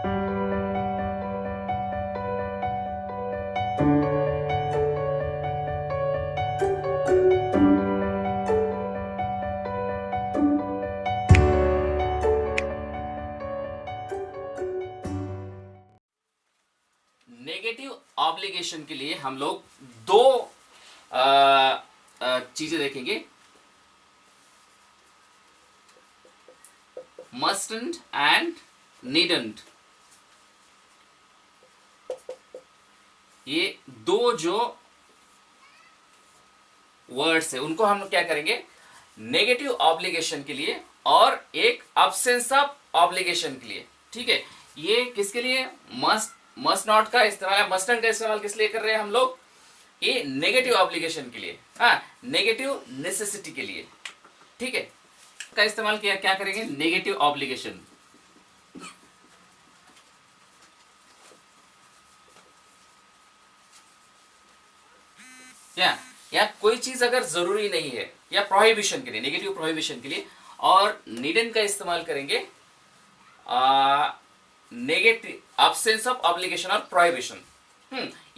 Negative obligation के लिए हम लोग दो चीजें देखेंगे, मस्टंट एंड नीडंट। ये दो जो वर्ड्स है उनको हम क्या करेंगे, नेगेटिव ऑब्लिगेशन के लिए और एक अब्सेंस ऑफ ऑब्लिगेशन के लिए। ठीक है, ये किसके लिए, मस्ट नॉट का इस्तेमाल, मस्टंट का इस्तेमाल किस लिए कर रहे हैं हम लोग, ये नेगेटिव ऑब्लिगेशन के लिए, हाँ, नेगेटिव नेसेसिटी के लिए। ठीक है, का इस्तेमाल किया, क्या करेंगे, नेगेटिव ऑब्लिगेशन। या कोई चीज अगर जरूरी नहीं है, या प्रोहिबिशन के लिए, नेगेटिव प्रोहिबिशन के लिए, और नीडन का इस्तेमाल करेंगे नेगेटिव अब्सेंस ऑफ ऑब्लिगेशन और प्रोहिबिशन।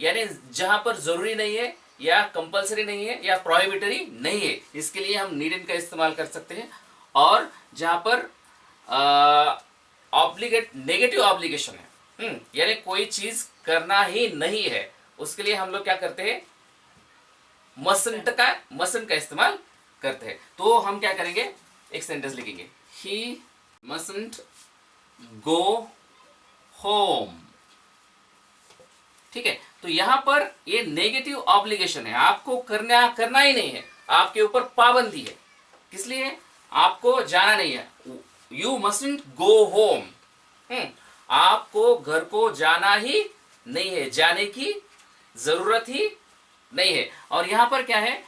यानी जहां पर जरूरी नहीं है, या कंपलसरी नहीं है, या प्रोहिबिटरी नहीं है, इसके लिए हम नीडन का इस्तेमाल कर सकते हैं। और जहां पर नेगेटिव ऑब्लिगेशन है, यानी कोई चीज करना ही नहीं है, उसके लिए हम लोग क्या करते हैं, मस्टंट का इस्तेमाल करते हैं। तो हम क्या करेंगे, एक सेंटेंस लिखेंगे, ही मस्टंट गो होम। ठीक है, तो यहां पर ये नेगेटिव ऑब्लिगेशन है, आपको करना ही नहीं है, आपके ऊपर पाबंदी है, किस लिए, आपको जाना नहीं है, यू मस्टंट गो होम। आपको घर को जाना ही नहीं है, जाने की जरूरत ही नहीं है। और यहां पर क्या है,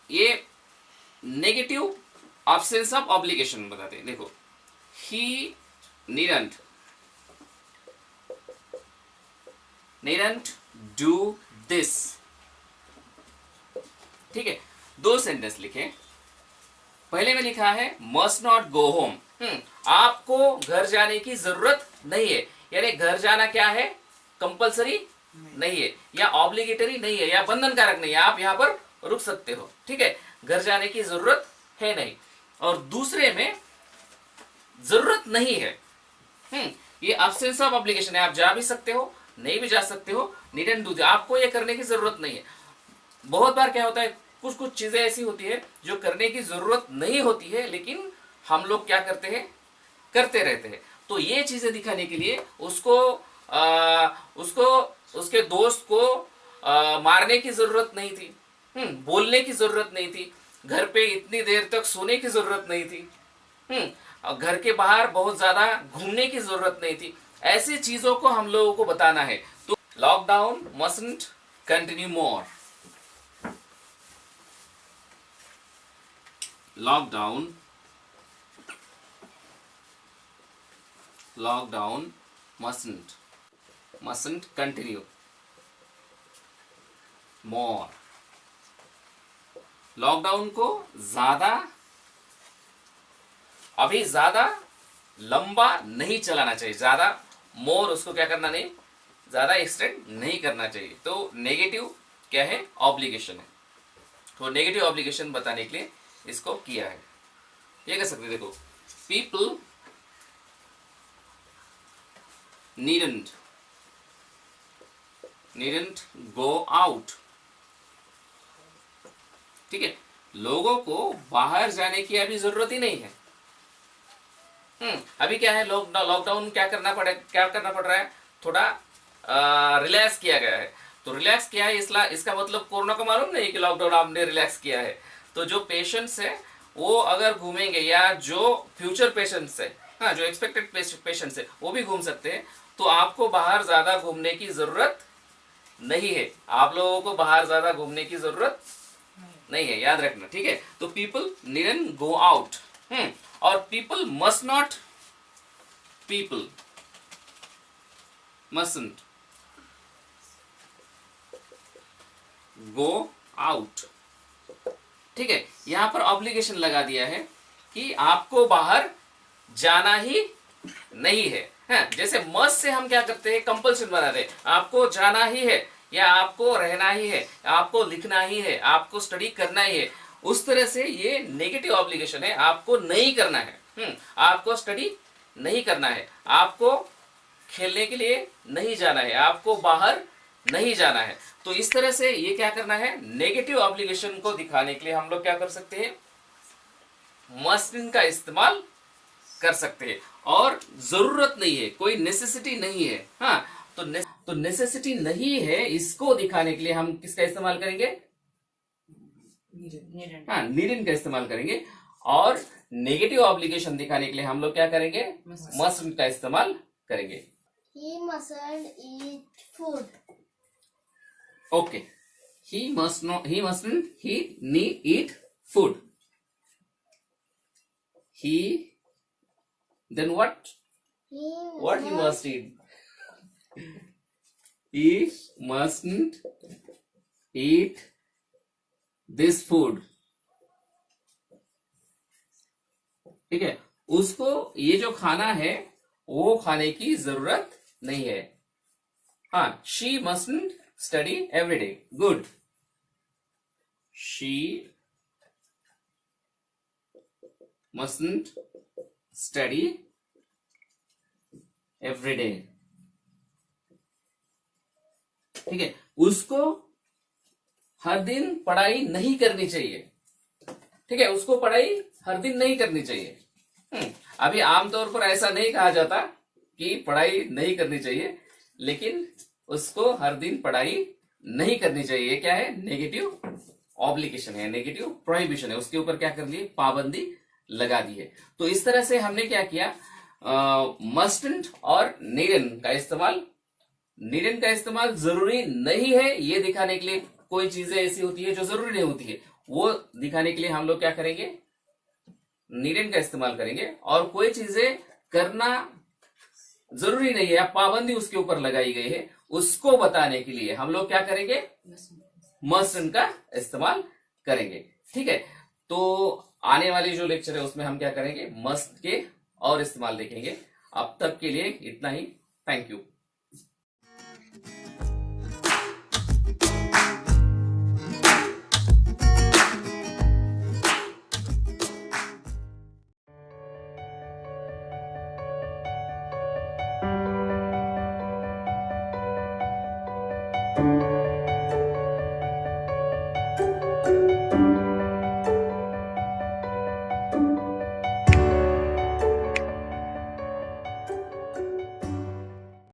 ये नेगेटिव अब्सेंस ऑफ ऑब्लिगेशन बताते हैं। देखो, ही needn't do this। ठीक है, दो सेंटेंस लिखे। पहले में लिखा है must not go home। आपको घर जाने की जरूरत नहीं है, यानी घर जाना क्या है, कंपलसरी नहीं है, या ऑब्लिगेटरी नहीं है, या बंधनकारक नहीं है, आप यहां पर रुक सकते हो। ठीक है, घर जाने की जरूरत है नहीं। और दूसरे में जरूरत नहीं है, ये अब्सेंस ऑफ ऑब्लिगेशन है, आप जा भी सकते हो, नहीं भी जा सकते हो, नीडंट डू, आपको ये करने की जरूरत नहीं है। बहुत बार क्या होता है, कुछ चीजें ऐसी होती है जो करने की जरूरत नहीं होती है, लेकिन हम लोग क्या करते हैं, करते रहते हैं। तो ये चीजें दिखाने के लिए उसके दोस्त को मारने की जरूरत नहीं थी, बोलने की जरूरत नहीं थी, घर पे इतनी देर तक सोने की जरूरत नहीं थी, घर के बाहर बहुत ज्यादा घूमने की जरूरत नहीं थी। ऐसी चीजों को हम लोगों को बताना है। तो लॉकडाउन मस्टंट कंटिन्यू मोर, lockdown mustn't continue more। Lockdown को अभी ज्यादा लंबा नहीं चलाना चाहिए, ज्यादा मोर उसको क्या करना नहीं, ज्यादा एक्सटेंड नहीं करना चाहिए। तो नेगेटिव क्या है, ऑब्लिगेशन है। तो नेगेटिव ऑब्लिगेशन बताने के लिए इसको किया है। ये कह सकते, देखो, पीपल needn't go out। ठीक है, लोगों को बाहर जाने की अभी जरूरत ही नहीं है। अभी क्या है, लॉकडाउन क्या करना पड़ रहा है, थोड़ा रिलैक्स किया गया है। तो रिलैक्स किया है, इसका मतलब कोरोना को मालूम नहीं कि लॉकडाउन आपने रिलैक्स किया है। तो जो पेशेंट्स है वो अगर घूमेंगे, या जो फ्यूचर पेशेंट्स है, हाँ, जो एक्सपेक्टेड पेशेंट्स है वो भी घूम सकते हैं। तो आपको बाहर ज्यादा घूमने की जरूरत नहीं है, आप लोगों को बाहर ज्यादा घूमने की जरूरत नहीं है, याद रखना। ठीक है, तो पीपल नीडंट गो आउट, और पीपल मस्टंट गो आउट। ठीक है, यहां पर ऑब्लिगेशन लगा दिया है कि आपको बाहर जाना ही नहीं है, है। जैसे मस्ट से हम क्या करते हैं, कंपल्सन बनाते हैं, आपको जाना ही है या आपको रहना ही है, आपको लिखना ही है, आपको स्टडी करना ही है। उस तरह से ये नेगेटिव ऑब्लिगेशन है, आपको नहीं करना है। आपको स्टडी नहीं करना है, आपको खेलने के लिए नहीं जाना है, आपको बाहर नहीं जाना है। तो इस तरह से ये क्या करना है, नेगेटिव ऑब्लिगेशन को दिखाने के लिए हम लोग क्या कर सकते हैं, मस्ट का इस्तेमाल कर सकते हैं। और जरूरत नहीं है, कोई नेसेसिटी नहीं है। हाँ, तो नेसेसिटी नहीं है, इसको दिखाने के लिए हम किसका इस्तेमाल करेंगे, हाँ, नीडेड का इस्तेमाल करेंगे। और नेगेटिव ऑब्लिगेशन दिखाने के लिए हम लोग क्या करेंगे, मस्ट का इस्तेमाल करेंगे। He mustn't eat food. Okay. He mustn't eat food. Then what? What he must eat? He mustn't eat this food. ठीक है, उसको ये जो खाना है वो खाने की जरूरत नहीं है। हाँ, she mustn't study every day. Good. She mustn't study every day. ठीक है, उसको हर दिन पढ़ाई नहीं करनी चाहिए। ठीक है, उसको पढ़ाई हर दिन नहीं करनी चाहिए। अभी आमतौर पर ऐसा नहीं कहा जाता कि पढ़ाई नहीं करनी चाहिए, लेकिन उसको हर दिन पढ़ाई नहीं करनी चाहिए। क्या है, नेगेटिव ऑब्लिगेशन है, नेगेटिव प्रोहिबिशन है, उसके ऊपर क्या कर लिए, पाबंदी लगा दी है। तो इस तरह से हमने क्या किया, मस्टंट और नीडेड का इस्तेमाल। नीडेड का इस्तेमाल जरूरी नहीं है ये दिखाने के लिए, कोई चीजें ऐसी होती है जो जरूरी नहीं होती है, वो दिखाने के लिए हम लोग क्या करेंगे, नीडेड का इस्तेमाल करेंगे। और कोई चीजें करना जरूरी नहीं है या पाबंदी उसके ऊपर लगाई गई है, उसको बताने के लिए हम लोग क्या करेंगे, मस्ट का इस्तेमाल करेंगे। ठीक है, तो आने वाली जो लेक्चर है उसमें हम क्या करेंगे, मस्ट के और इस्तेमाल देखेंगे। अब तक के लिए इतना ही। Thank you.